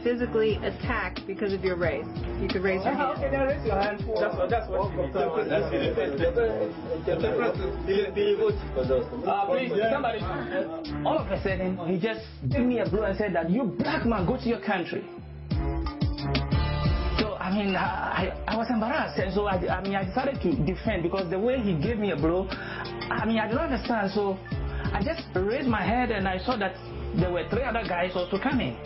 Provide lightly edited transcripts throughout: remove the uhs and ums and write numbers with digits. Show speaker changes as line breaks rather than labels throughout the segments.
physically attacked because of your race? You could raise your hand.
Okay, then raise your hand. That's what you please, somebody.
All of a sudden, he just gave me a blow and said that, you black man, go to your country. So, I mean, I was embarrassed. And so, I decided to defend because the way he gave me a blow, I mean, I don't understand. So, I just raised my head and I saw that there were 3 other guys also coming.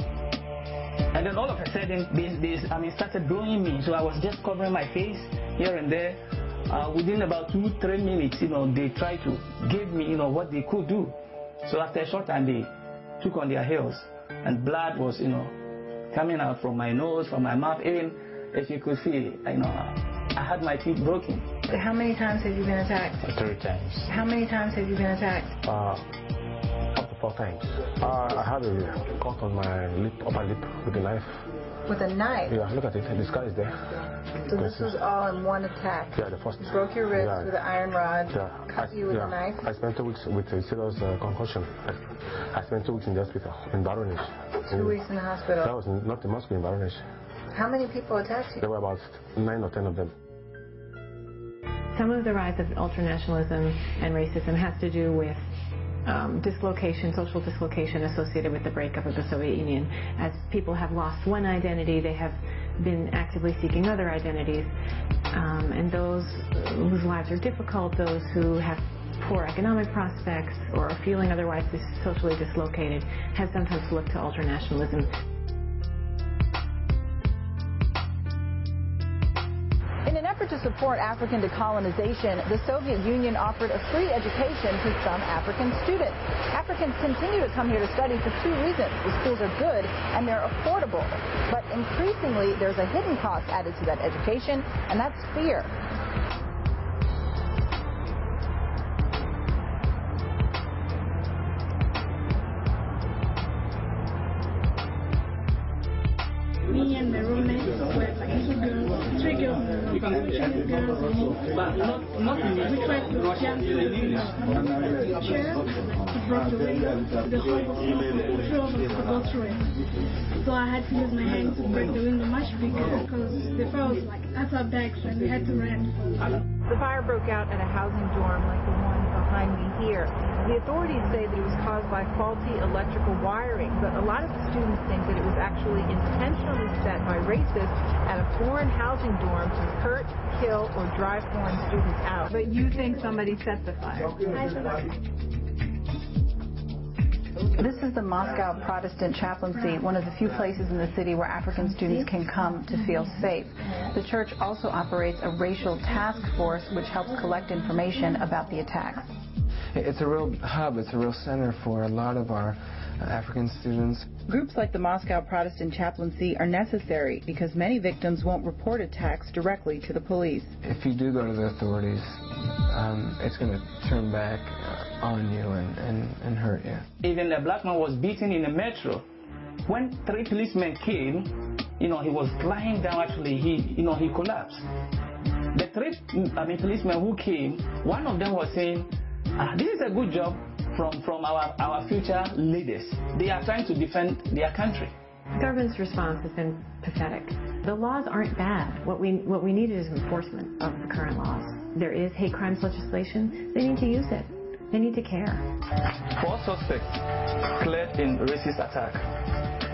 And then all of a sudden, they started blowing me. So I was just covering my face here and there. Within about 2-3 minutes, they tried to give me, what they could do. So after a short time, they took on their heels. And blood was, coming out from my nose, from my mouth. Even if you could feel it, I had my teeth broken.
How many times have you been attacked?
3 times.
How many times have you been attacked?
Up to 4 times. I had a cut on my upper lip with a knife.
With a knife?
Yeah, look at it. The scar is there.
So this was all in one attack?
Yeah, the first.
You broke your wrist with an iron rod, cut you with a knife?
I spent 2 weeks with a serious concussion. I spent 2 weeks in the hospital in Baronage.
2 weeks in the hospital?
That was not in Moscow, in Baronage.
How many people attacked you?
There were about 9 or 10 of them.
Some of the rise of ultranationalism and racism has to do with dislocation, social dislocation associated with the breakup of the Soviet Union. As people have lost one identity, they have been actively seeking other identities. And those whose lives are difficult, those who have poor economic prospects or are feeling otherwise socially dislocated, have sometimes looked to ultranationalism.
In an effort to support African decolonization, the Soviet Union offered a free education to some African students. Africans continue to come here to study for 2 reasons. The schools are good and they're affordable. But increasingly, there's a hidden cost added to that education, and that's fear.
Me and my roommates were like 2 girls, 3 girls, 3 Chinese girls, and me. We tried to jump to the chair to block the window. The whole was open. 3 of us could go through it. So I had to use my hand to break the window much bigger because the fire was like at our backs and we had to run.
The fire broke out at a housing dorm like the one behind me here. The authorities say that it was caused by faulty electrical wiring, but a lot of the students think that it was actually intentionally set by racists at a foreign housing dorm to hurt, kill, or drive foreign students out. But you think somebody set the fire?
This is the Moscow Protestant Chaplaincy, one of the few places in the city where African students can come to feel safe. The church also operates a racial task force which helps collect information about the attacks.
It's a real hub, it's a real center for a lot of our African students.
Groups like the Moscow Protestant Chaplaincy are necessary because many victims won't report attacks directly to the police.
If you do go to the authorities, it's going to turn back on you and hurt you.
Even a black man was beaten in the metro. When 3 policemen came, he was lying down. Actually, he collapsed. The 3 policemen who came, one of them was saying, this is a good job from our future leaders. They are trying to defend their country.
The government's response has been pathetic. The laws aren't bad. What we need is enforcement of the current laws. There is hate crimes legislation. They need to use it. They need to care.
4 suspects cleared in racist attack.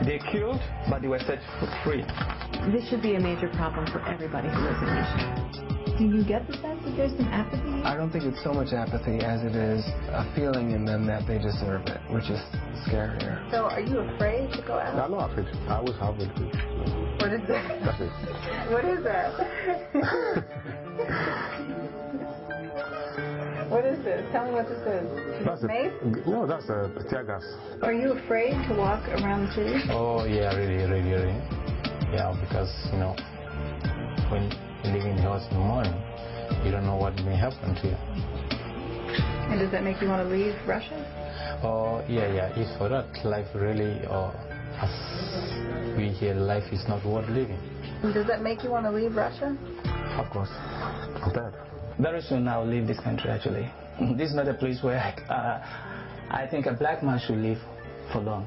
They killed, but they were set free.
This should be a major problem for everybody who lives in Asia. Do you get the sense that there's some apathy?
I don't think it's so much apathy as it is a feeling in them that they deserve it, which is scarier.
So are you afraid to go out?
I'm not afraid. I always have it.
What is that?
That's it.
What is that? What is this? Tell me what this is.
That's
mace?
No, that's a tear gas.
Are you afraid to walk around the city?
Oh, yeah, really. Yeah, because, when you leave in the house in the morning, you don't know what may happen to you.
And does that make you want to leave Russia?
Oh, yeah. If for that, life really, as we hear, life is not worth living.
And does that make you want to leave Russia?
Of course. I'm dead.
Very soon I'll leave this country, actually. This is not a place where I think a black man should live for long.